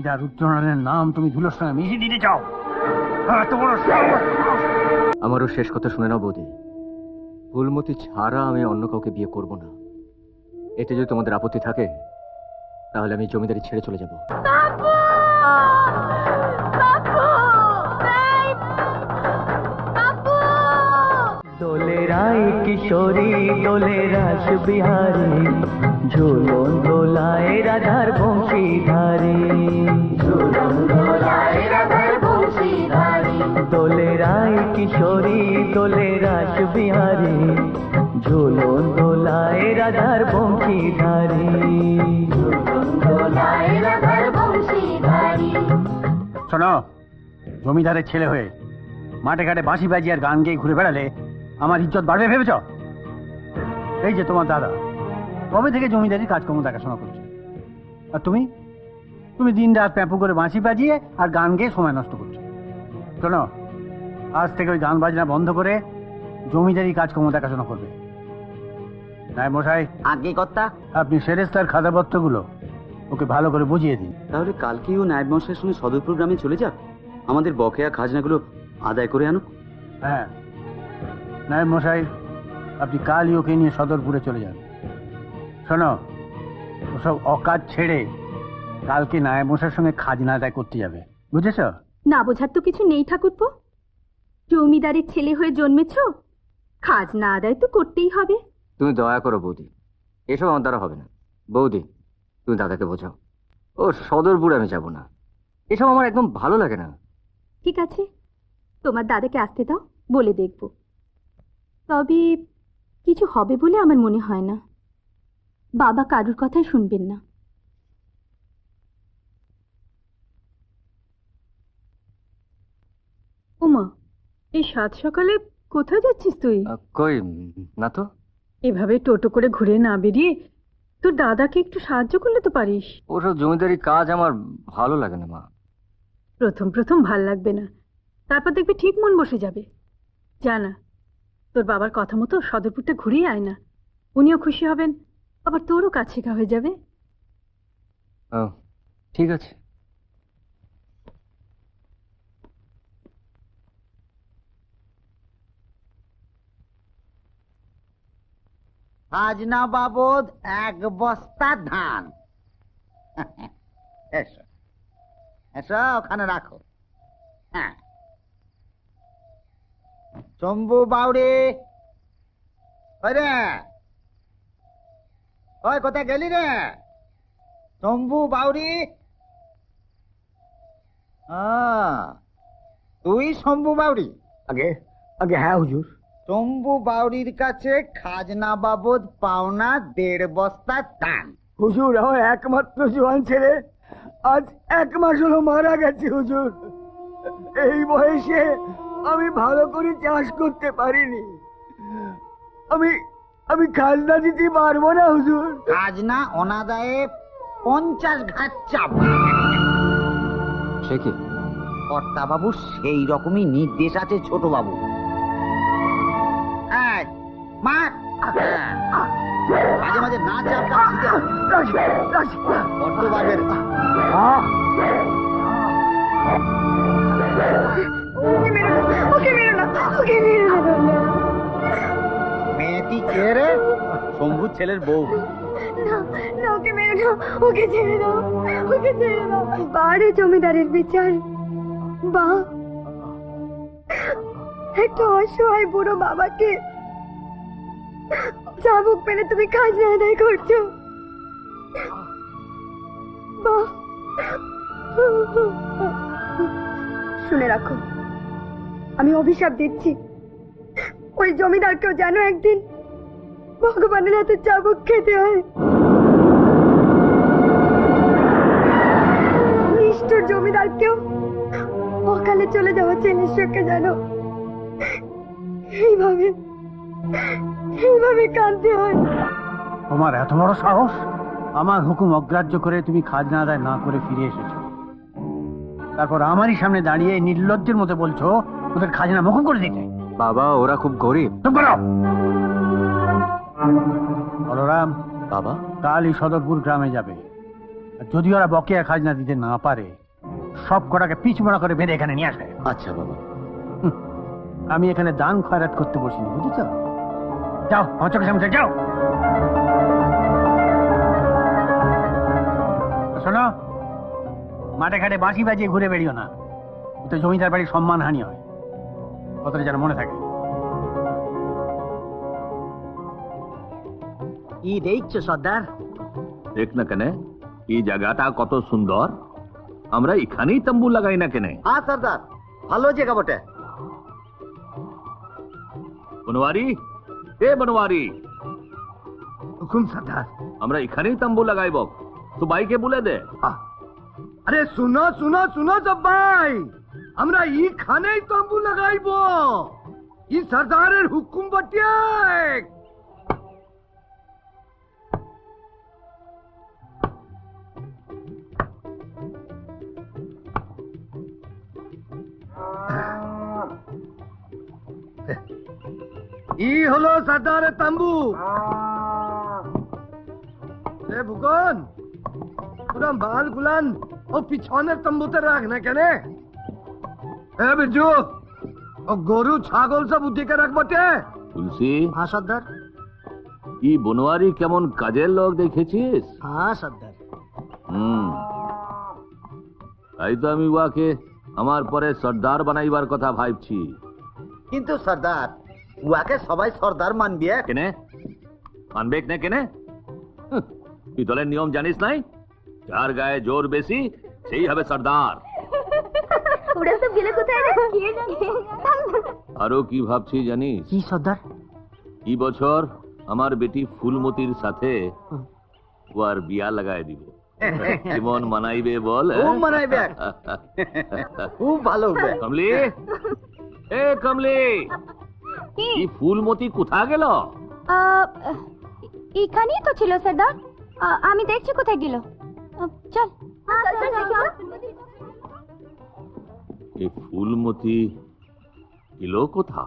জমিদার রুদ্রনারায়ণের নাম তুমি ধুলোর সঙ্গে মিশিয়ে দিতে চাও? আমারও শেষ কথা শুনে নাও বৌদি, ফুলমতি ছাড়া আমি অন্য কাউকে বিয়ে করব না। এতে যদি তোমাদের আপত্তি থাকে তাহলে আমি জমিদারি ছেড়ে চলে যাব। দোলে রায় কিশোরী দোলে রাস বিহারী, ঝুলন দোলায় রাধার বংশীধারী, ঝুলন দোলায় রাধার বংশীধারী। দোলে রায় কিশোরী দোলে রাস বিহারী, ঝুলন দোলায় রাধার বংশীধারী, ঝুলন দোলায় রাধার বংশীধারী। শোনো, জমিদারের ছেলে হয়ে মাঠে ঘাটে বাঁশি বাজিয়ে আর গান গেয়ে ঘুরে বেড়ালে আমার ইজ্জত বাড়বে ভেবেছ? এই যে তোমার দাদা কবে থেকে জমিদারির কাজকর্ম দেখাশোনা করছে, আর তুমি তুমি দিন রাত প্যাঁপু করে বাঁশি বাজিয়ে আর গান গেয়ে সময় নষ্ট করছো। শোনো, আজ থেকে ওই গান বাজনা বন্ধ করে জমিদারি কাজকর্ম দেখাশোনা করবে। নায়েব মশাই, আগে কর্তা। আপনি সেরেস্তার খাতাপত্রগুলো ওকে ভালো করে বুঝিয়ে দিন। তাহলে কালকেই ও নায়েব মশাইয়ের সঙ্গে সদরপুর গ্রামে চলে যাক, আমাদের বকেয়া খাজনাগুলো আদায় করে আনুক। হ্যাঁ নায়েব মশাই, আপনি কালই ওকে নিয়ে সদরপুরে চলে যান। শোনো, ওসব অকাজ ছেড়ে কালকে নায়েব মশাইয়ের সঙ্গে খাজনা আদায় করতে যাবে, বুঝেছ? না বোঝার তো কিছু নেই ঠাকুরপো, জমিদারের ছেলে হয়ে জন্মেছ, খাজনা আদায় তো করতেই হবে। তুমি দয়া করো বৌদি, এসব আমার দ্বারা হবে না। বৌদি, তুমি দাদাকে বোঝাও, ও সদরপুরে আমি যাব না, এসব আমার একদম ভালো লাগে না। ঠিক আছে, তোমার দাদাকে আসতে দাও, বলে দেখব। তবে কিছু হবে বলে আমার মনে হয় না, বাবা কারুর কথাই শুনবেন না। ওমা, এই সাত সকালে কোথায় যাচ্ছিস তুই? কই না তো। এভাবে টোটো করে ঘুরে না বেরিয়ে তোর দাদাকে একটু সাহায্য করলে তো পারিস। ওসব জমিদারি কাজ আমার ভালো লাগে না মা। প্রথম প্রথম ভাল লাগবে না, তারপর দেখবি ঠিক মন বসে যাবে। জানা, তোর বাবার কথা মতো সদরপুরটা ঘুরিয়ে আয় না, উনিও খুশি হবেন, আবার তোরও কাজ শেখা হয়ে যাবে। ঠিক আছে। খাজনা বাবদ 1 বস্তা ধান। এসো এসো, ওখানে রাখো। হ্যাঁ, শম্ভু বাউরি, ওই রে, ওই কোথায় গেলি রে শম্ভু বাউরি? তুই শম্ভু বাউরি? আগে আগে হ্যাঁ হুজুর। শম্ভু বাউরির কাছে খাজনা বাবদ পাওনা 1.5 বস্তা ধান। হুজুর, আমার একমাত্র জোয়ান ছেলে আজ 1 মাস হলো মারা গেছে হুজুর। এই বয়সে আমি ভালো করে চাষ করতে পারিনি, আমি খাজনা দিতে পারবো না হুজুর। খাজনা অনাদায়ে 50 ঘাট চাপ। সে কি? কর্তা বাবু সেই রকমই নির্দেশ আছে ছোট বাবু। মাঝে মাঝে না চাপটা দিতে হবে। বড্ড বাড়বে। মেয়েটি কে রে? শম্ভু ছেলের বউ। ওকে মেরে দাও, ওকে ছেড়ে দাও, ওকে ছেড়ে দাও। বাড়ে জমিদারের বিচার, বা একটা অসহায় বুড়ো বাবাকে চাবুক মেরে তুমি খাজনা আদায় করছো। শুনে রাখো, আমি অভিশাপ দিচ্ছি, ওই জমিদারকেও যেন একদিন ভগবানের হাতে চাবুক খেতে হয়। নিষ্ঠুর জমিদারকেও অকালে চলে যাওয়া ছেলের সঙ্গে যেন এইভাবে কাঁদতে হয়। তোমার এত বড় সাহস, আমার হুকুম অগ্রাহ্য করে তুমি খাজনা আদায় না করে ফিরে এসেছো, তারপর আমারই সামনে দাঁড়িয়ে নির্লজ্জের মতো বলছো ওদের খাজনা মকুব করে দিতে। বাবা, ওরা খুব গরিব। চুপ করো। বলরাম, বাবা, কালই সদরপুর গ্রামে যাবে, আর যদি ওরা বকেয়া খাজনা দিতে না পারে সব কটাকে পিছমোড়া করে বেঁধে এখানে নিয়ে আসে। আচ্ছা বাবা। আমি এখানে দান খয়রাত করতে বসিনি, বুঝেছ? যাও আমার চোখের সামনে থেকে যাও। শোনো, মাঠে ঘাটে বাঁশি বাজিয়ে ঘুরে বেরিও না, তো জমিদার বাড়ির সম্মানহানি হয়, কথাটা যেন মনে থাকে। কি দেখছো সর্দার? দেখ না কেনে এই জায়গাটা কত সুন্দর, আমরা এখানেই তম্বু লাগাই না কেনে? হ্যাঁ সর্দার, ভালো জায়গা বটে। বনওয়ারি, এ বনওয়ারি, হুকুম সর্দার। আমরা এখানেই তম্বু লাগাইব, তো বাইকে বলে দে। আরে শুনো শুনো শুনো সবাই, আমরা এইখানেই তম্বু লাগাইব, ই সর্দারের হুকুম বটে। ই হলো সর্দারের তাম্বু। ভুকন, পুরা মাল গুলান ও পিছনের তম্বুতে রাখ না কেন? বিজু, ও গরু ছাগল সব উঠিকে রাখ বটে। তুলসী, হ্যাঁ সর্দার। ই বনওয়ারি কেমন কাজের লোক দেখেছিস? হ্যাঁ সর্দার। তাই তো আমি উয়াকে আমার পরে সর্দার বানাইবার কথা ভাবছি। কিন্তু সর্দার, উয়াকে সবাই সর্দার মানবি? কেনে মানবে না কেনে? তুই দলের নিয়ম জানিস নাই? যার গায়ে জোর বেশি সেই হবে সর্দার। ওরা সব গেলে কোথায় রে? কে জানে? আরো কি ভাবছি জানিস? কি সর্দার? এই বছর আমার বেটি ফুলমতির সাথে ওর বিয়া লাগাই দিব। জীবন মানাইবে বল? খুব মানাইবে, খুব ভালো হবে। কমলি, এ কমলি, কি? এই ফুলমতি কোথা গেল? এখানেই তো ছিল সর্দার, আমি দেখছি কোথায় গেল। চল এই ফুলমতি এলো কোথা?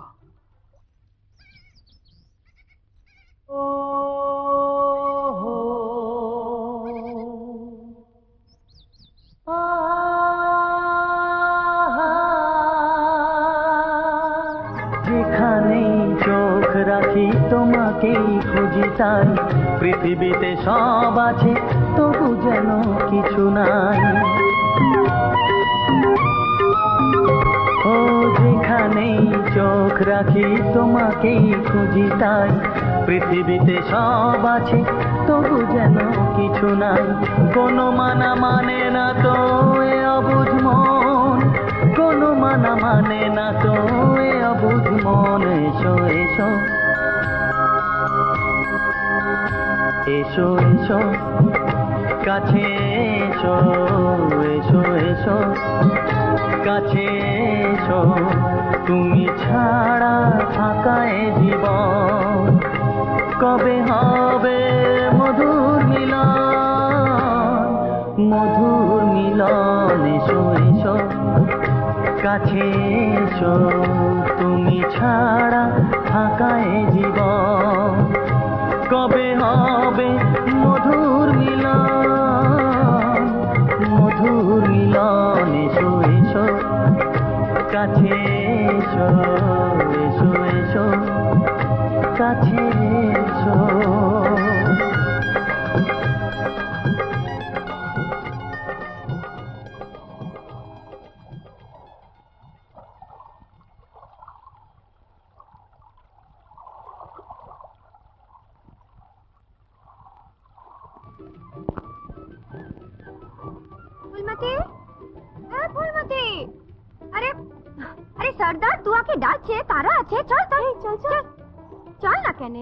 যেখানেই চোখ রাখি তোমাকেই খুঁজি তাই, পৃথিবীতে সব আছে তবু যেন কিছু নাই। ও যেখানেই চোখ রাখি তোমাকেই খুঁজি তাই, পৃথিবীতে সব আছে তবু যেন কিছু নাই। কোনো মানা মানে না তো এ অবুঝ মন, কোনো মানা মানে না তো এ অবুঝ মন। এসো এসো এসো এসো কাছে এসো, এসো এসো কাছে এসো, তুমি ছাড়া ফাঁকা এ জীবন। কবে হবে মধুর মিলন, মধুর মিলন। এসো এসো কাছে এসো, তুমি ছাড়া ফাঁকা এ জীবন। কবে হবে মধুর মিলন, মধুর মিলন। এসো এসো কাছে এসো, এসো এসো কাছে এসো। ফুলমতি, ফুলমতি, আরে আরে সর্দার তুয়াকে ডাকছে, তারা আছে। চল চল চল চল চল না কেন?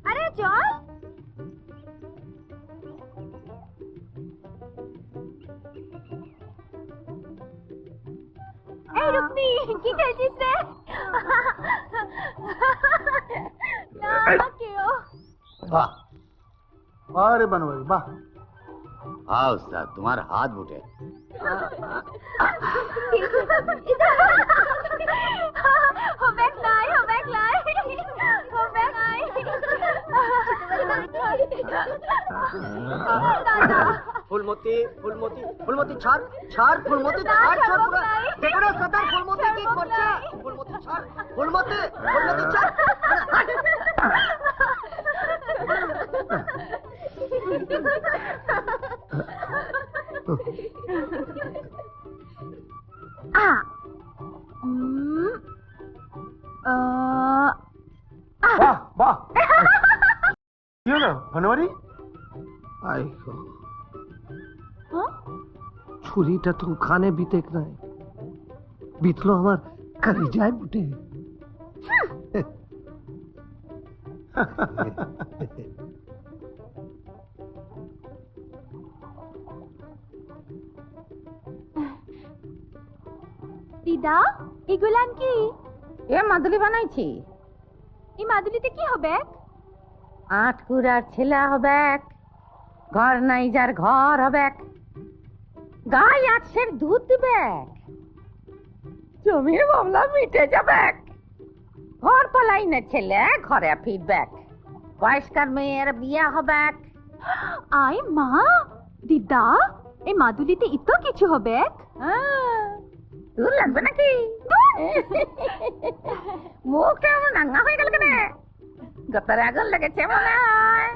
আরে চল। এই রুকনি, কি খেলছিস রে? না কেউ। বাহ, আরে বনওয়ারি বাহ। हाँ उस्ताद, तुम्हारा हाथ उठे। हो बैक लाई, हो बैक लाई, हो बैक लाई। ফুলমতি ফুলমতি ফুলমতি ছাড় ছাড় ফুলমতি ছাড় ছাড় পুরো দেখো না সদার ফুলমতি কি করছে ফুলমতি ছাড় ফুলমতি ফুলমতি ছাড় বাহ বাহ কি হলো ভানুয়ারি? আই গো, ছুরিটা তো খানে বিতেক নাই, বিতলো আমার কলিজায় বুটে। দিদা এগুলান কি? এ মাদুলি বানাইছি। এই মাদুলিতে কি হবে? আটকুরার ছেলে হবে, ঘর নাই যার ঘর হবে, গাই আটশের দুধ দিবে, জমির মামলা মিটে যাবে, ঘর পলাইনের ছেলে ঘরে ফিরবে, বয়স্কার মেয়ের বিয়ে হবে। আই মা, দিদা এই মাদুলিতে ইতো কিছু হবে? তোর লাগবে নাকি? মুখ কেমন রাঙা হয়ে গেল কেন? গতরে আগুন লেগেছে মনে হয়।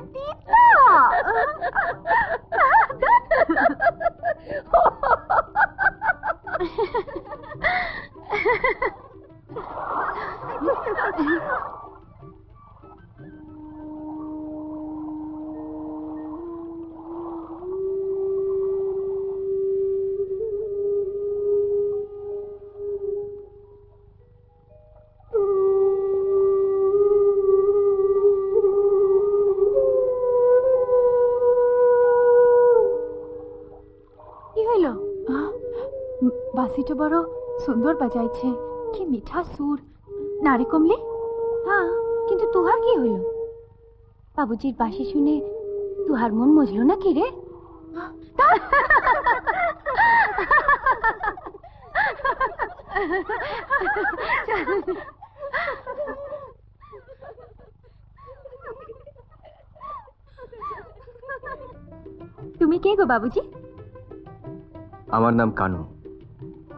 বাসিটা বড় সুন্দর বাজাইছে, কি মিঠা সুর। নারে কমলি? হ্যাঁ, কিন্তু তুহার কি হইল? বাবুজির বাঁশি শুনে তুহার মন মজলো না কি রে? তুমি কে গো বাবুজি? আমার নাম কানু,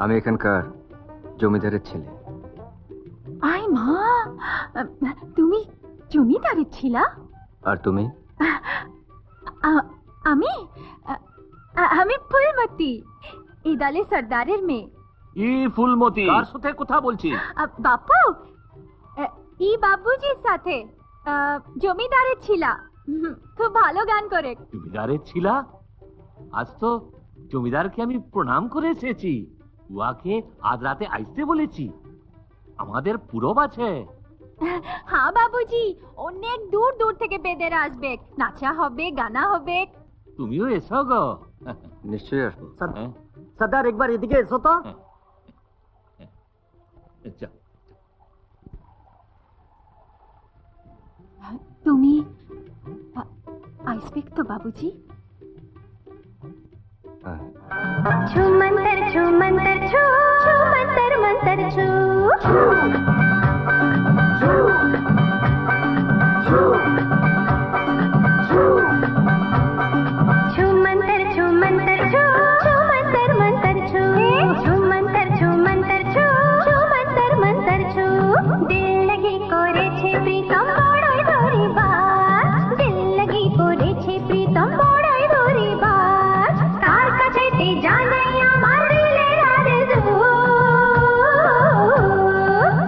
আমি এখানকার জমিদারের ছেলে। আই মা, তুমি জমিদারের ছিলা? আর তুমি? আমি আমি ফুলমতি, এই দলে সর্দারের মেয়ে। ই ফুলমতি কার সাথে কথা বলছিস? বাপু, ই বাবুজির সাথে জমিদারের ছিলা, খুব ভালো গান করে। জমিদারের ছিলা? আজ তো জমিদারকে আমি প্রণাম করে এসেছি, উহাকে আজ রাতে আসতে বলেছি, আমাদের পূরব আছে। হ্যাঁ বাবুজি, অনেক দূর দূর থেকে বেদেরা আসবে, নাচা হবে, গানা হবে। তুমিও এসো গো। নিশ্চয়ই আসবো। হ্যাঁ, সর্দার একবার এদিকে এসো তো। আচ্ছা, তুমি আসবে তো বাবুজি? হ্যাঁ। ছু মন্তর ছু মন্তর ছু, ছু মন্তর মন্তর ছু, ছু মন্তর ছু মন্তর ছু, ছু মন্তর মন্তর ছু, ছু মন্তর ছু মন্তর ছু, ছু মন্তর মন্তর ছু। দিল লাগি করেছে প্রীতম বড়ই ধরিবাজ, দিল লাগি করেছে প্রীতম বড়ই ধরিবাজ, তার কাছেতে জানাই আমার দিলের আরজু।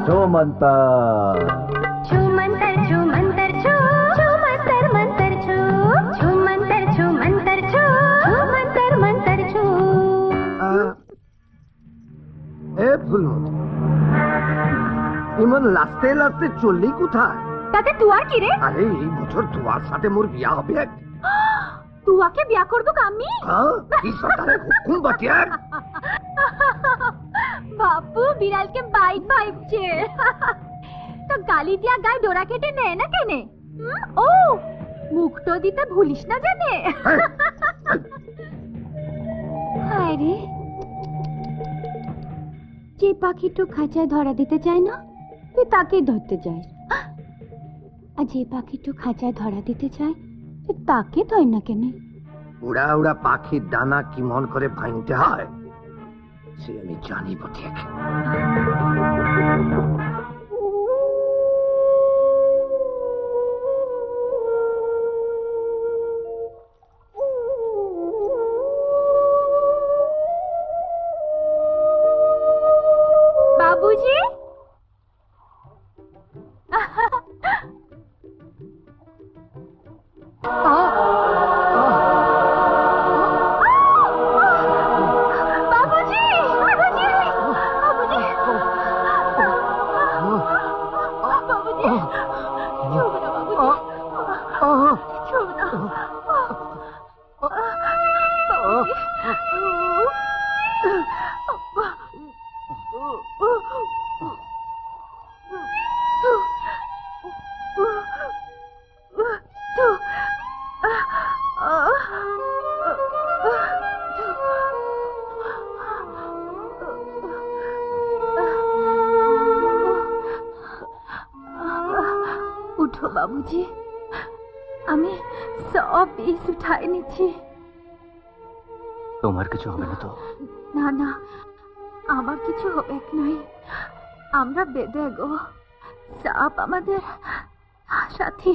ছু মন্তর ছু মন্তর ছু মন্তর ছু, ছু মন্তর মন্তর ছু, ছু মন্তর ছু মন্তর ছু, ছু মন্তর মন্তর ছু। এ ফুলমতি, ইমন লাস্তে লাস্তে চললি কোথায়? তাতে তুয়ার কি রে? আরে এই বছর তোমার সাথে মোর বিয়া হবে। তুয়াকে বিয়া করবো আমি? এই সরকারের হুকুম বাটিয়া। বাপু বিড়ালকে বাইট ভাইছে, তো গালি দিয়া গায়ে ডোরা কেটে নেয় না কেনে? ও মুখটো দিতে ভুলিস না জানে। হায় রে, যে পাখিটো খাঁচায় ধরা দিতে চায় না তুই তাকে ধরতে চাস, আর যে পাখিটো খাঁচায় ধরা দিতে চায় তাকে তাই না কেন? উড়া উড়া পাখির ডানা কি মন করে ভাঙতে হয় সে আমি জানি বটে। বাবুজি, বাবুজি, বাবুজি, বাবুজি, বাবুজি, ছোড়ো না বাবুজি, ছোড়ো না। উঠো বাবুজি, আমি সব বিষ উঠাই নিচ্ছি। তোমার কিছু হবে না তো? না না, আমার কিছু হবে নাই, আমরা বেঁধে গো, সাপ আমাদের সাথী।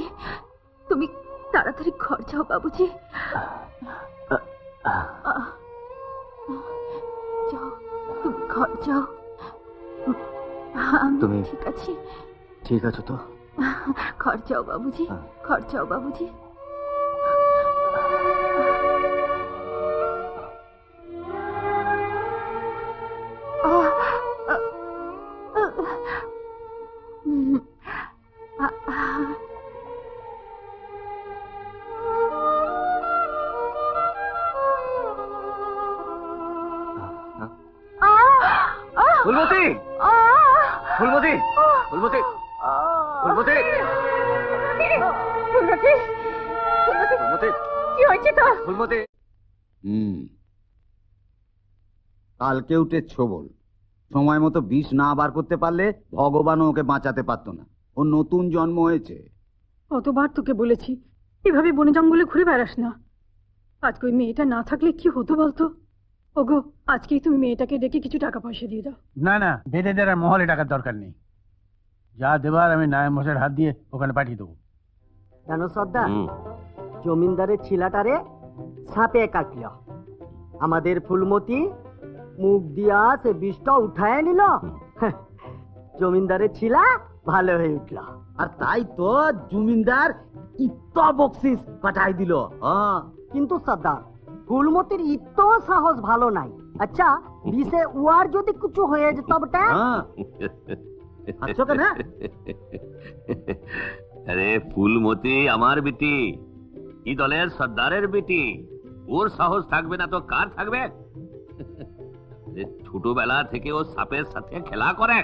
তুমি তাড়াতাড়ি ঘর যাও বাবুজি, যাও, তুমি ঘর যাও। আমি তুমি- ঠিক আছি, ঠিক আছে তো? ঘর যাও বাবুজি, ঘর যাও বাবুজি। ফুলমতি, ফুলমতি, ফুলমতি, ফুলমতি, ফুলমতি, কি হয়েছে তো? ফুলমতি। কালকে উঠে ছোবল, সময় মতো বিষ না বার করতে পারলে ভগবানও ওকে বাঁচাতে পারতো না। ও নতুন জন্ম হয়েছে। কতবার তোকে বলেছি এভাবে বনে জঙ্গলে ঘুরে বেড়াস না। আজকে ওই মেয়েটা না থাকলে কি হতো বলতো? ওগো, আজকেই তুমি মেয়েটাকে ডেকে কিছু টাকা পয়সা দিয়ে দাও। না না, বেদেদের আর মহলে টাকার দরকার নেই। যা দেবার আমি নায়েব মশাইয়ের হাত দিয়ে ওখানে পাঠিয়ে দেবো। জানো সর্দার, জমিনদারের ছিলাটারে সাপে কাটল, আমাদের ফুলমতি মুখ দিয়া সে বিষটা উঠায় নিল, জমিনদারের ছিলা ভালো হয়ে উঠল। আর তাই তো জমিদার ইত্ত বকশিস পাঠাই দিল। কিন্তু সর্দার, ফুলমতির ইত্ত সাহস ভালো নাই। আচ্ছা, বিষে উয়ার যদি কিছু হয়ে যেত বটে? হাসছো কেন? আরে ফুলমতি আমার বেটি, এই দলের সর্দারের বেটি, ওর সাহস থাকবে না তো কার থাকবে? ছোটবেলা থেকে ও সাপের সাথে খেলা করে।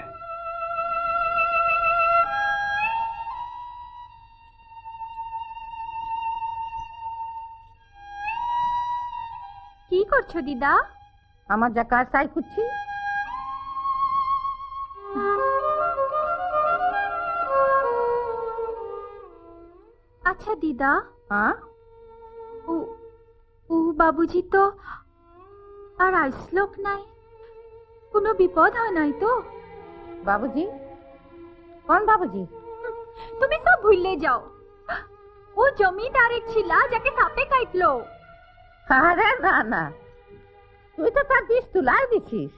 কি করছো দিদা? আমার যা কাজ তাই করছি। আচ্ছা দিদা, হ্যাঁ, ও ও বাবুজি তো আর আইসলোক নাই, কোনো বিপদ হয় নাই তো? বাবুজি? কোন বাবুজি? তুমি সব ভুললে যাও, ও জমিদারের ছিলা যাকে সাপে কাটলো। আরে না না, তুই তো তার বিষ তুলাই দিছিস,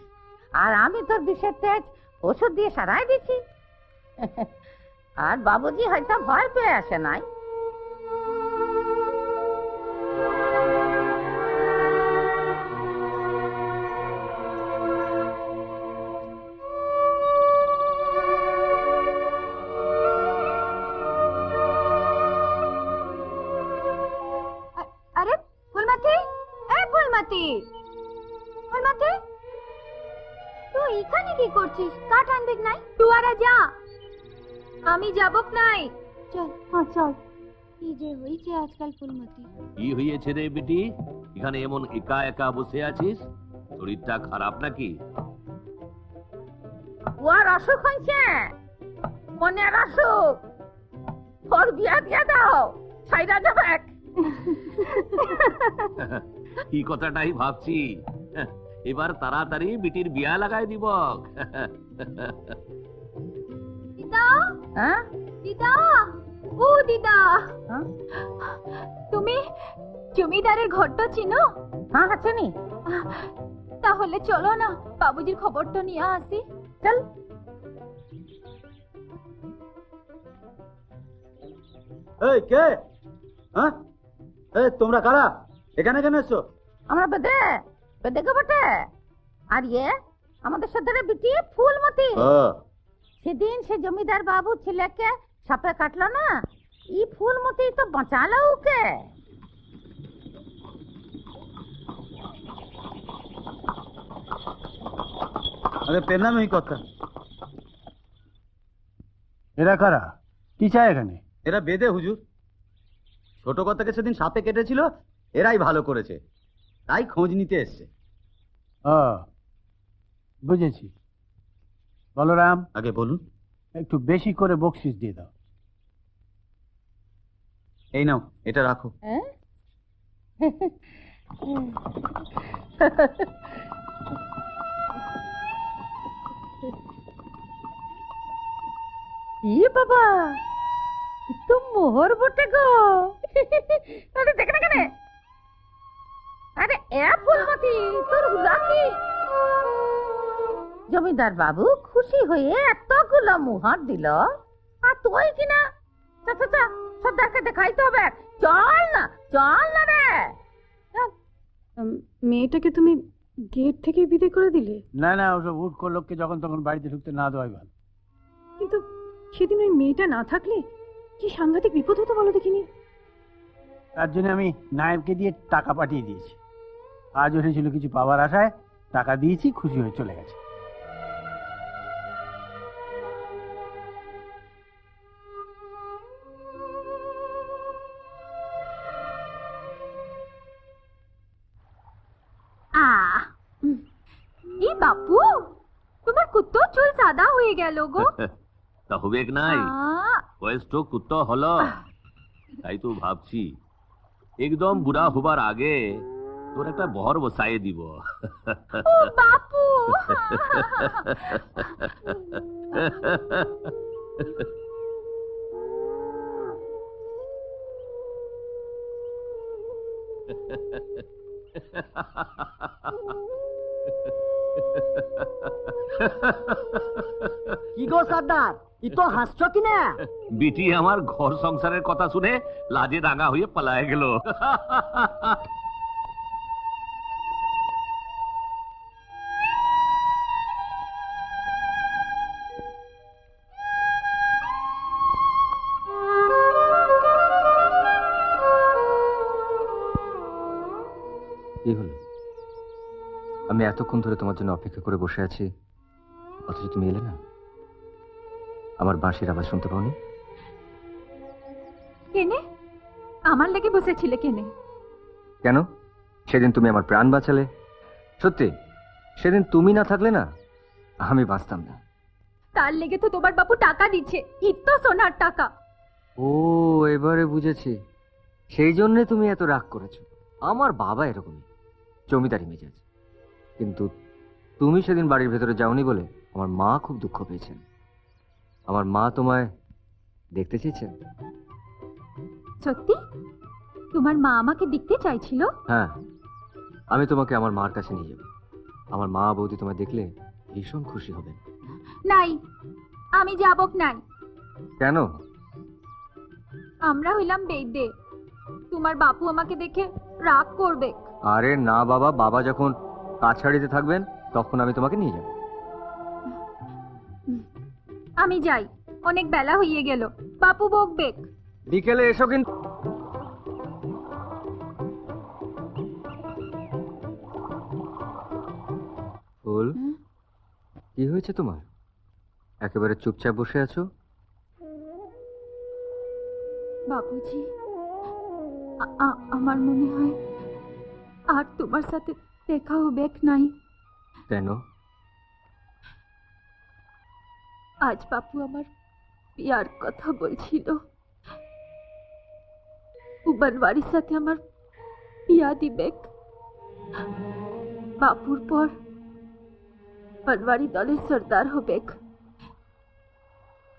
আর আমি তোর বিষের তেজ ওষুধ দিয়ে সারাই দিছি। আর বাবুজি হয়তো ভয় পেয়ে আসে নাই। আরে ফুলমতি, ফুলমতি, ফুলমতি, তুই এখানে কি করছিস? কাঠ আনবিক নাই? তুয়ারা যা, আমি যাবক নাই। চল, হ্যাঁ চল। কি যে হয়েছে আজকাল ফুলমতি? কি হয়েছে রে বেটি, এখানে এমন একা একা বসে আছিস? শরীরটা খারাপ নাকি? ওর অসুখ হয়েছে, মনের অসুখ। ওর বিয়া দিয়ে দাও, ছাইরা যাবে। কি কথাটাই ভাবছি, এবার তাড়াতাড়ি বিটির বিয়া লাগাই দিব। দিদা, হ্যাঁ দিদা, ও দিদা, হ্যাঁ? তুমি জমিদারের ঘরটা চিনো? হ্যাঁ হ্যাঁ চিনি। তাহলে চলো না, বাবুজির খবরটা নিয়ে আসি। চল। এই কে? হ্যাঁ, এই তোমরা কারা? এখানে কেন এসছো? আমরা বেদে বেদে গো বটে। আর ইয়ে আমাদের সর্দারের বিটি ফুলমতি। সেদিন সে জমিদার বাবু ছেলেকে সাপে কাটলো না, ই ফুলমতি তো বাঁচালো ওকে। আরে পেলাম এই কথা। এরা কারা? কি চায় এখানে? এরা বেদে হুজুর। ছোট কথাকে সেদিন সাপে কেটেছিল, এরাই ভালো করেছে, তাই খোঁজ নিতে এসছে। ও, বুঝেছি। বলরাম, আগে বলুন। একটু বেশি করে বকশিস দিয়ে দাও। এই নাও, এটা রাখো। হ্যাঁ? ই বাবা, এ তো মোহর বটে গো। আরে দেখ না কেন? আরে এ ফুলমতি, তোর হুলা কি? জমিদার বাবু খুশি হয়ে এতগুলো মোহর দিল, আর তুই কিনা চা চা চা সর্দারকে দেখাইতে হবে। চল না, চল না রে। মেয়েটাকে তুমি গেট থেকে বিদায় করে দিলে? না না, ওসব উঠ লোককে যখন তখন বাড়িতে ঢুকতে না দেওয়াই ভালো। কিন্তু সেদিন ওই মেয়েটা না থাকলে কি সাংঘাতিক বিপদ হতো বলো দেখিনি। তার জন্য আমি নায়েবকে দিয়ে টাকা পাঠিয়ে দিয়েছি। আজ এসেছিল কিছু পাওয়ার আশায়, টাকা দিয়েছি, খুশি হয়ে চলে গেছে। ই বাপু, তোমার কুত্তো চুল সাদা হয়ে গেল গো। তা হবে নাই, আহ, বয়স কুত্তো হলো, তাই তো ভাবছি একদম বুড়া হবার আগে তোর একটা বহর বসাই দিব। ও বাপু, কি গো সর্দার, ই তো হাসছো কি না? বিটি আমার ঘর সংসারের কথা শুনে লাজে রাঙা হয়ে পালায় গেল। কি হলো? আমি এতক্ষণ ধরে তোমার জন্য অপেক্ষা করে বসে আছি, অথচ তুমি এলে না। আমার বাঁশির আওয়াজ শুনতে পাওনি? কেনে আমার লেগে বসেছিলে কেনে? কেন? সেদিন তুমি আমার প্রাণ বাঁচালে। সত্যি, সেদিন তুমি না থাকলে না আমি বাঁচতাম না। তার লেগে তো তোমার বাপু টাকা দিচ্ছে, ইত্ত সোনার টাকা। ও, এবারে বুঝেছি, সেই জন্য তুমি এত রাগ করেছো। আমার বাবা এরকমই, জমিদারি মেজাজ। কিন্তু তুমি সেদিন বাড়ির ভেতরে যাওনি বলে আমার মা খুব দুঃখ পেয়েছেন। আমার মা তোমায় দেখতে চেয়েছেন। সত্যি? তোমার মা আমাকে দেখতে চাইছিল? হ্যাঁ, আমি তোমাকে আমার মার কাছে নিয়ে যাব। আমার মা বৌদি তোমায় দেখলে ভীষণ খুশি হবে। নাই, আমি যাবক নাই। কেন? আমরা হইলাম বেদে, তোমার বাপু আমাকে দেখে রাগ করবে। আরে না বাবা, বাবা যখন কাছাড়িতে থাকবেন তখন আমি তোমাকে নিয়ে যাব। আমি যাই, অনেক বেলা হইয়ে গেল, বাপু বকবে। বিকেলে এসো কিন্তু। ফুল, কি হয়েছে তোমার? একেবারে চুপচাপ বসে আছো। বাবুজি, আমার মনে হয় আর তোমার সাথে দেখা হবে নাই। কেন? আজ বাপু আমার বিয়ার কথা বলছিল। बनवारी साथे আমার বিয়া দিবেক। বাপুর পর बनवारी দলের সর্দার হবেক।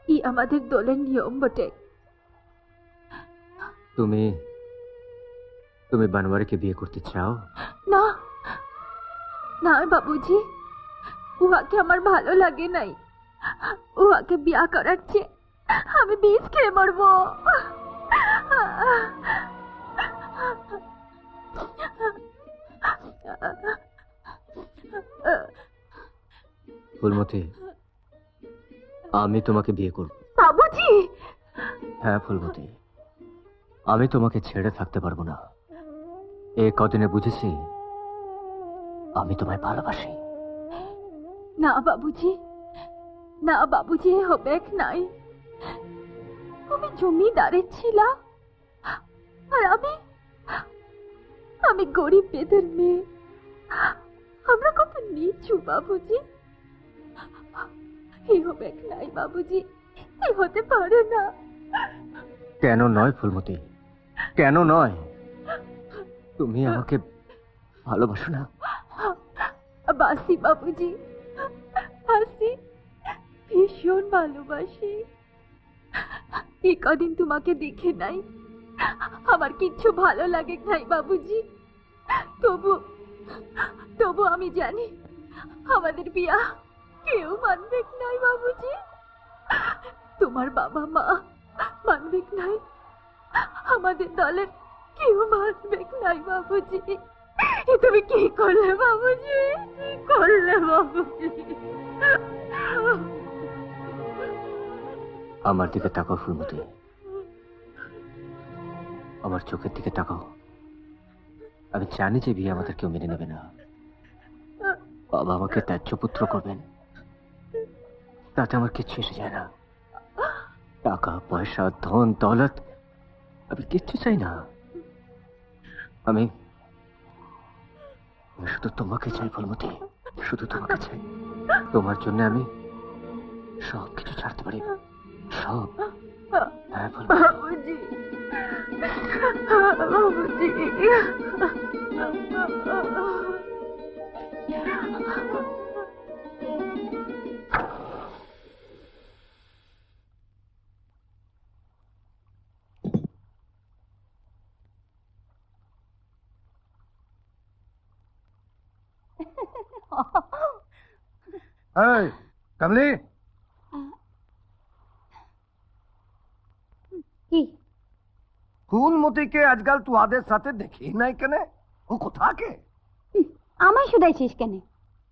ই আমাদের দলের নিয়ম বটে। তুমি তুমি बनवारीকে বিয়ে করতে চাও? না না বাবুজি, উহাকে আমার ভালো লাগে নাই। উহাকে বিয়া করার চেয়ে আমি বিষ খেয়ে মরবো। ফুলমতি, আমি তোমাকে বিয়ে করব। বাবুজি! হ্যাঁ ফুলমতি, আমি তোমাকে ছেড়ে থাকতে পারবো না। এই কদিনে বুঝেছি আমি তোমায় ভালোবাসি। না বাবুজি, না বাবুজি, হবেক নাই। তুমি জমিদারের ছিলা আর আমি গরিব বেদের মেয়ে। আমরা কত নিচু বাবুজি। এই হবেক নাই বাবুজি, এই হতে পারে না। কেন নয় ফুলমতি, কেন নয়? তুমি আমাকে ভালোবাসো না? বাসি বাবুজি, বাসি, ভীষণ ভালোবাসি। এই কদিন তোমাকে দেখে নাই, আমার কিচ্ছু ভালো লাগে নাই বাবুজি। তবু আমি জানি আমাদের বিয়া কেউ মানবে নাই বাবুজি। তোমার বাবা মা মানবে নাই, আমাদের দলের কেউ মানবে নাই বাবুজি। এ তুমি কি করলে বাবুজি, কি করলে বাবুজি? আমার দিকে তাকাও ফুলমতি, আমার চোখের দিকে তাকাও। আমি জানি যে বিয়ে আমাদের কেউ মেনে নেবে না। বাবা আমাকে ত্যায্য পুত্র করবেন, তাতে আমার কিচ্ছু এসে যায় না। টাকা পয়সা ধন দৌলত আমি কিচ্ছু চাই না। আমি শুধু তোমাকে চাই ফুলমতি, শুধু তোমাকে চাই। তোমার জন্য আমি সব কিছু ছাড়তে পারি, সব। হ্যাঁ ফুলমতি। বাবুজি, বাবুজি। এই কমলি, কি ফুলমতিকে আজকাল তোদের সাথে দেখি নাই কেন? ও কোথাকে? আমায় শুধাইছিস কেন?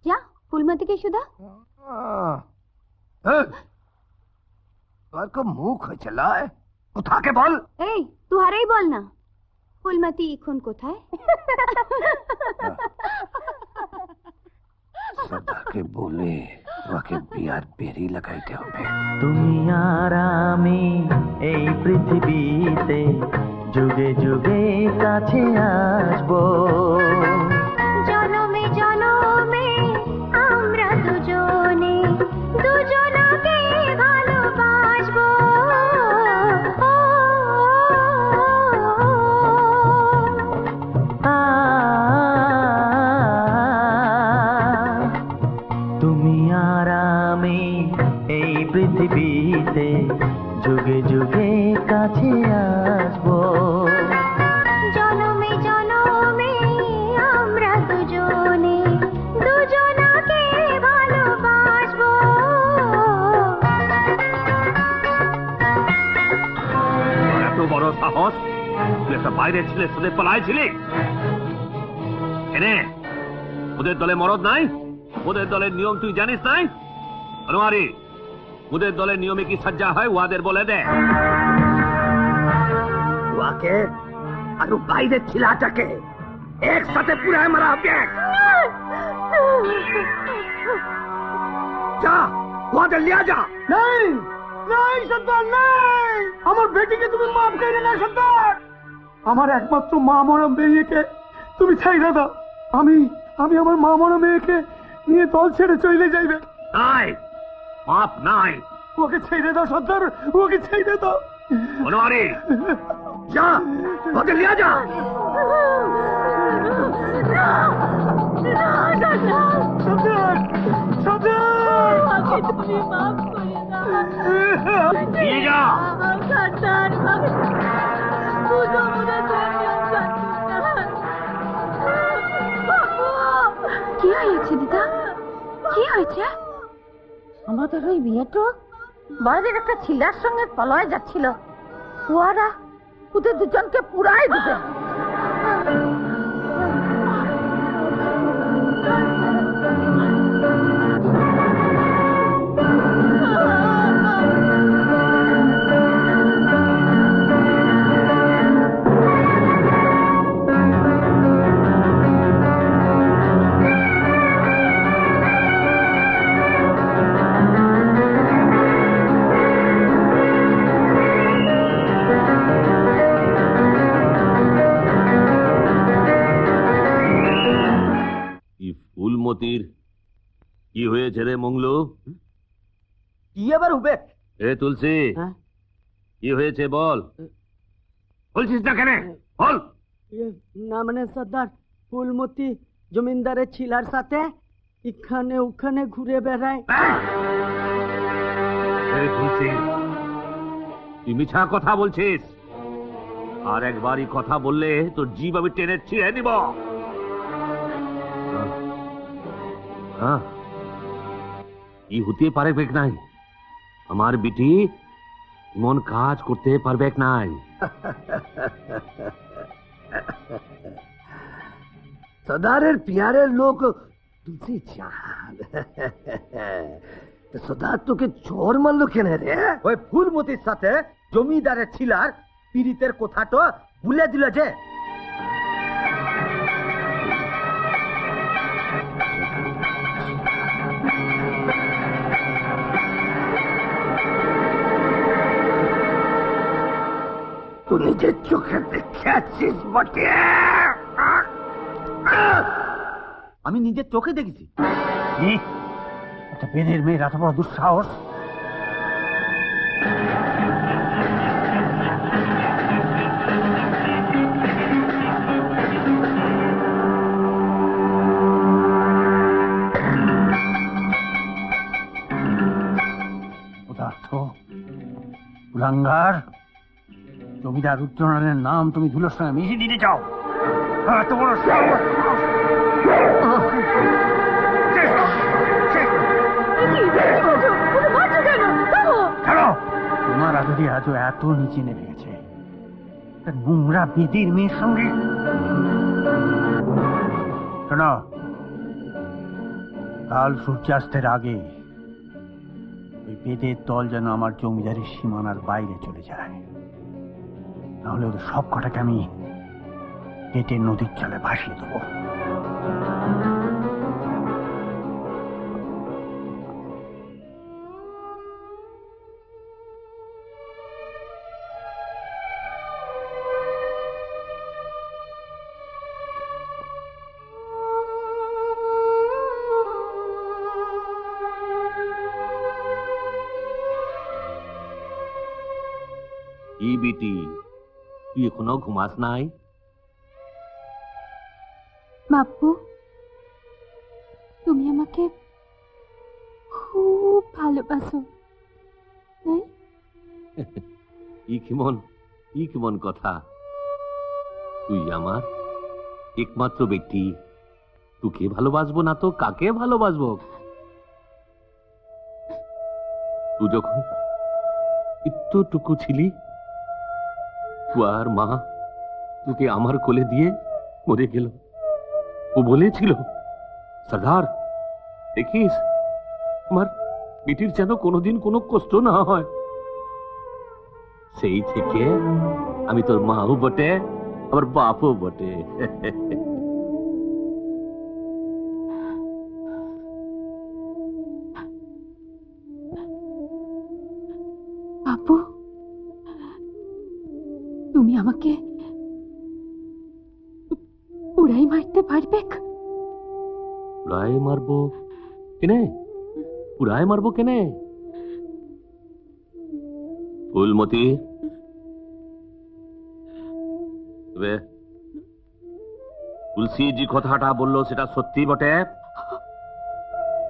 যা ফুলমতিকে শুধা। তোর কো মুখ হয়ে চলায়, কোথাকে বল। এই তুই হারাই বল না, ফুলমতি এখন কোথায়? সদাকে বলে তোকে বিয়ার বেরি লাগাইতে হবে। তুমি আর আমি এই পৃথিবীতে যুগে যুগে কাছে আসবো। জনমে জনমে আমরা দুজনে দুজনকে ভালোবাসবো। তুমি আর আমি এই পৃথিবীতে যুগে যুগে কাছে আসবো। জনমে জনমে আমরা দুজনে দুজনকে ভালোবাসবো। এত বড় সাহস, তুই একটা বাইরের ছেলে সাথে পালাইছিলি? এনে ওদের দলে মরদ নাই? ওদের দলের নিয়ম তুই জানিস নাই? আনোয়ারি, ওদের দলের নিয়মে কি সাজ্জা হয় ওদের বলে দে। ওকে আর বাইরের ছিলাটাকে একসাথে পুরাই মারা হবে। যা ওদের লিয়া যা। नहीं नहीं সর্দার नहीं, আমার বেটিকে তুমি মাফ করে না সর্দার। আমার একমাত্র মা মরা মেয়েকে তুমি ছাইরা দাও। আমি আমি আমার মা মরা মেয়েকে নিয়ে দল ছেড়ে চলে যাইবে। নাই, মাপ নাই। ওকে ছেড়ে দাও সর্দার, ওকে ছেড়ে দাও। আনোয়ারি, যা, ওকে নিয়ে যা। নিয়ে যা। কি হয়েছে দিদা? কি হয়েছে? আমাদের ওই বিয়েটা বাইরের একটা ছিলার সঙ্গে পলায় যাচ্ছিল, ওরা ওদের দুজনকে পুরাই দিবে। ফুলমতির কি হয়েছে রে মংলু? কি আবার হবে? এ তুলসী, কি হয়েছে বল। বলছিস না কেন? বল। না মানে সর্দার, ফুলমতি জমিদারের ছিলার সাথে এখানে ওখানে ঘুরে বেড়ায়। এ তুলসী, তুই মিছা কথা বলছিস। আর একবারই কথা বললে তোর জীব আমি টেনে ছিঁড়ে নিব। কি হতে পারে বেক নাই, আমার বিটি এমন কাজ করতে পারবে নাই। সর্দারের পিয়ারের লোক তুলসী চাঁদ। সর্দার তোকে চোর মারলো কেন রে? ওই ফুলমতির সাথে জমিদারের ছিলার পীড়িতের কথাটা ভুলে দিল যে। তুই নিজের চোখে দেখেছিস বটে? আমি নিজের চোখে দেখেছি। কি? একটা বেদের মেয়ের এত বড় দুঃসাহস! পদার্থ, কুলাঙ্গার, জমিদার রুদ্রনারায়ণের নাম তুমি ধুলোর সঙ্গে মিশিয়ে দিতে চাও? এত বড় সাহস! ছাড়ো! তোমার আদরি আজও এত নিচে নেমে গেছে, একটা নোংরা বেদির মেয়ের সঙ্গে। শোনো, কাল সূর্যাস্তের আগে ওই বেদের দল যেন আমার জমিদারের সীমানার বাইরে চলে যায়, নাহলে ওদের সব কটাকে আমি কেটে নদীর জলে ভাসিয়ে দেবো। ই বিটি, তুই এখনো ঘুমাস নাই? বাপু, তুমি আমাকে খুব ভালোবাসো, তাই? ই কেমন কথা? তুই আমার একমাত্র বেটি, তোকে ভালোবাসবো না তো কাকে ভালোবাসবো? তুই যখন এতটুকু ছিলি, আর মা তোকে আমার কোলে দিয়ে মরে গেল। ও বলেছিল, সর্দার দেখিস আমার বেটির যেন কোনোদিন কোনো কষ্ট না হয়। সেই থেকে আমি তোর মাও বটে, আমার বাপও বটে। বাপু, তুমি আমাকে উড়াই মারতে পারবে? উড়াই মারবো কেনে? উড়াই মারবো কেনে? ফুলমতি, তবে তুলসী যে কথাটা বললো সেটা সত্যি বটে?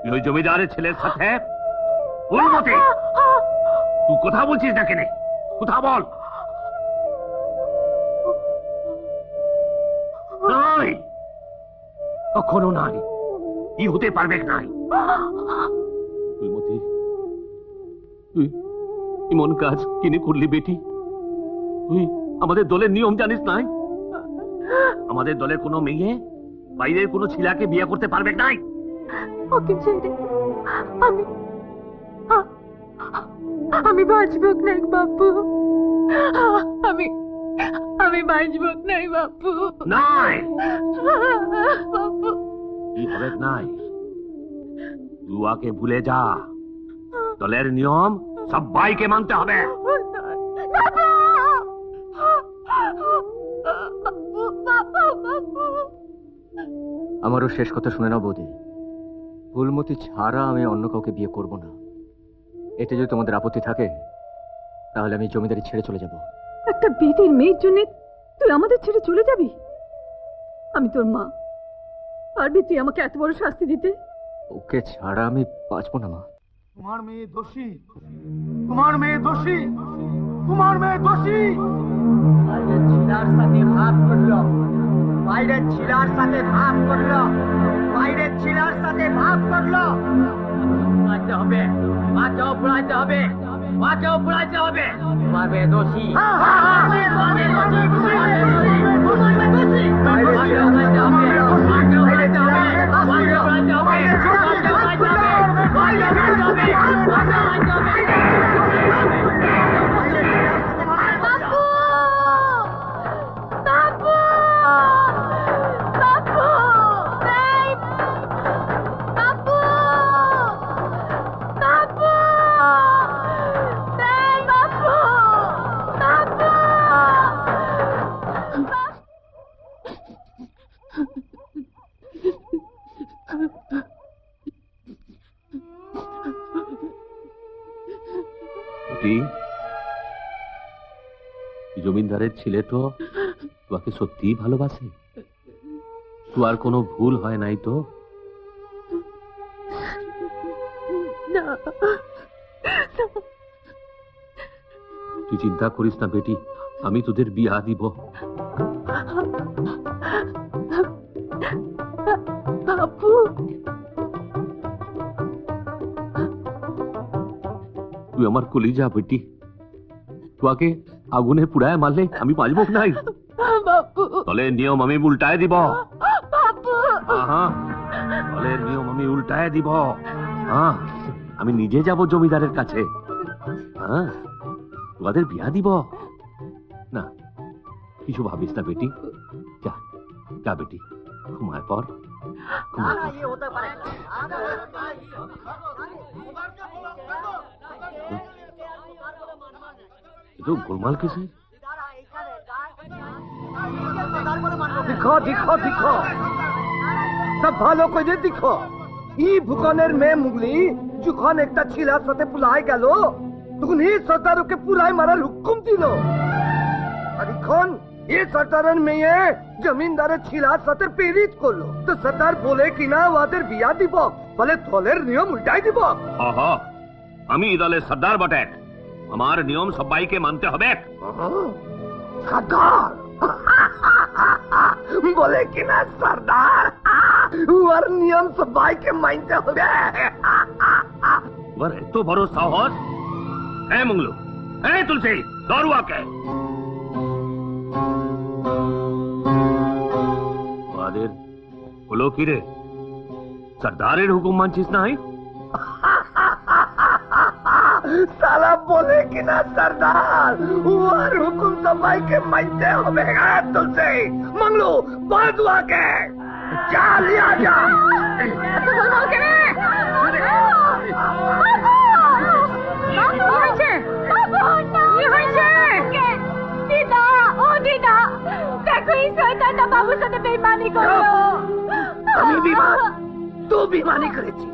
তুই ওই জমিদারের ছেলের সাথে ফুলমতি, তুই কথা বলছিস না কেন? কথা বল। নাই, কখনো নাই, কি হতে পারবে নাই। ফুলমতি, তুই এমন কাজ কিনে করলি বেটি? তুই আমাদের দলের নিয়ম জানিস নাই? আমাদের দলের কোনো মেয়ে বাইরের কোনো ছেলেকে বিয়ে করতে পারবে নাই। ওকে ছেড়ে আমি বাঁচব নাই বাপু, আমি বাঁচব নাই বাপু। নাই, বাপু কি হবে নাই? দুয়াকে ভুলে যা, দলের নিয়ম সবাইকে মানতে হবে। আমারও শেষ কথা শুনে নাও বৌদি, ফুলমতি ছাড়া আমি অন্য কাউকে বিয়ে করব না। এতে যদি তোমাদের আপত্তি থাকে তাহলে আমি জমিদারি ছেড়ে চলে যাব। একটা বিধির মেয়ের জন্য তুই আমাদের ছেড়ে চলে যাবি? আমি তোর মা, পারবি তুই আমাকে এত বড় শাস্তি দিতে? ওকে ছাড়া আমি বাঁচবো না মা। তোমার মেয়ে দোষী, তোমার মেয়ে দোষী, তোমার মেয়ে দোষী। বাইরের ছিলার সাথে ভাব করলো, বাইরের ছিলার সাথে ভাব করলো, বাইরের ছিলার সাথে ভাব করলো। পড়াইতে হবে, মাকেও পড়াইতে হবে, মাকেও পড়াইতে হবে। তোমার মেয়ে দোষী, জমিদারের ছেলে তো তোমাকে সত্যিই ভালোবাসে? তো আর কোনো ভুল হয় নাই তো? তুই চিন্তা করিস না বেটি, আমি তোদের বিয়া দিব। বাপু তুই আমার কলিজা বেটি, তোকে আগুনে পুড়ায় মারলে আমি বাঁচব নাই। বাপু দলের নিয়ম আমি উল্টায় দিব। বাপু দলের নিয়ম আমি উল্টায় দিব। হ্যাঁ, আমি নিজে যাব জমিদারের কাছে। হ্যাঁ, তোদের বিয়া দিব না। কিছু ভাবিস না বেটি, যা যা বেটি, ঘুমায় পর। तो गोलमाल किसे? दिखो दिखो दिखो, सब ভালো করে দেখো। এই ভুকানের মেয়ে মুগলি যখন একটা ছিলার সাথে পুলাই গেল, তখন এই সর্দার ওকে পুলাই মারার হুকুম দিল। আর এখন এই সর্দারের মেয়ে জমিনদারের ছিলার সাথে পীড়িত করলো, তো সর্দার বলে কিনা ওদের বিয়া দিব, বলে দলের নিয়ম উল্টাই দিব। আহা, আমি দলের সর্দার বটে, আমার নিয়ম সবাইকে মানতে হবে। সর্দার বলে কিনা সর্দার ওর নিয়ম সবাইকে মানতে হবে। ওর এত বড় সাহস! হ্যাঁ মঙ্গলু, হ্যাঁ তুলসী, দরুয়াকে ওদের হলো কি রে? সর্দারের হুকুম মানছিস নাই? সালা বলে কিনা সর্দার ওর হুকুম সবাইকে মানতে হবে। তুলসী মঙ্গলু বাদুয়াকে যা লিয়া যা। বাবুর সাথে বেইমানি করলো। আমি বিমান, তু বিমানি করেছি,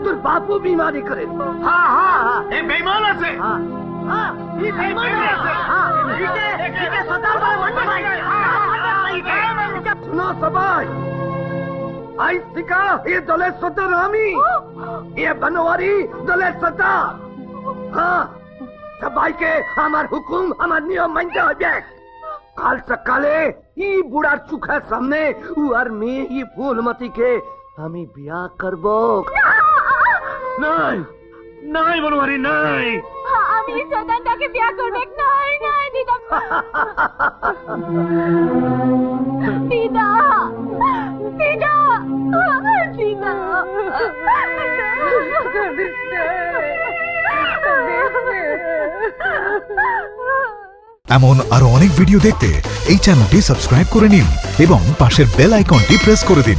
তোর বাপু বিমানি করেছি। হ্যাঁ হ্যাঁ এ বেঈমান আছে। হ্যাঁ, এই বেইমান আছে। হ্যাঁ, ঠিক আছে, ঠিক আছে, সর্দার ভাই, सुनो सबाई आई सिका ये दलेर सरदार आमी ये बनवारी दलेर सरदार हाँ सबाई के हमार हुकुम हमार नियम मानते হবে কাল সকালে ই বুড়ার চোখের সামনে ও আর মেয়ে ই ফুলমতিকে আমি বিয়া করব নাই নাই বনমারি নাই আমি সদানটাকে বিয়া করবে নাই নাই দিদা দিদা দিদা দিদা এমন আরো অনেক ভিডিও দেখতে এই চ্যানেলটি সাবস্ক্রাইব করে নিন এবং পাশের বেল আইকনটি প্রেস করে দিন।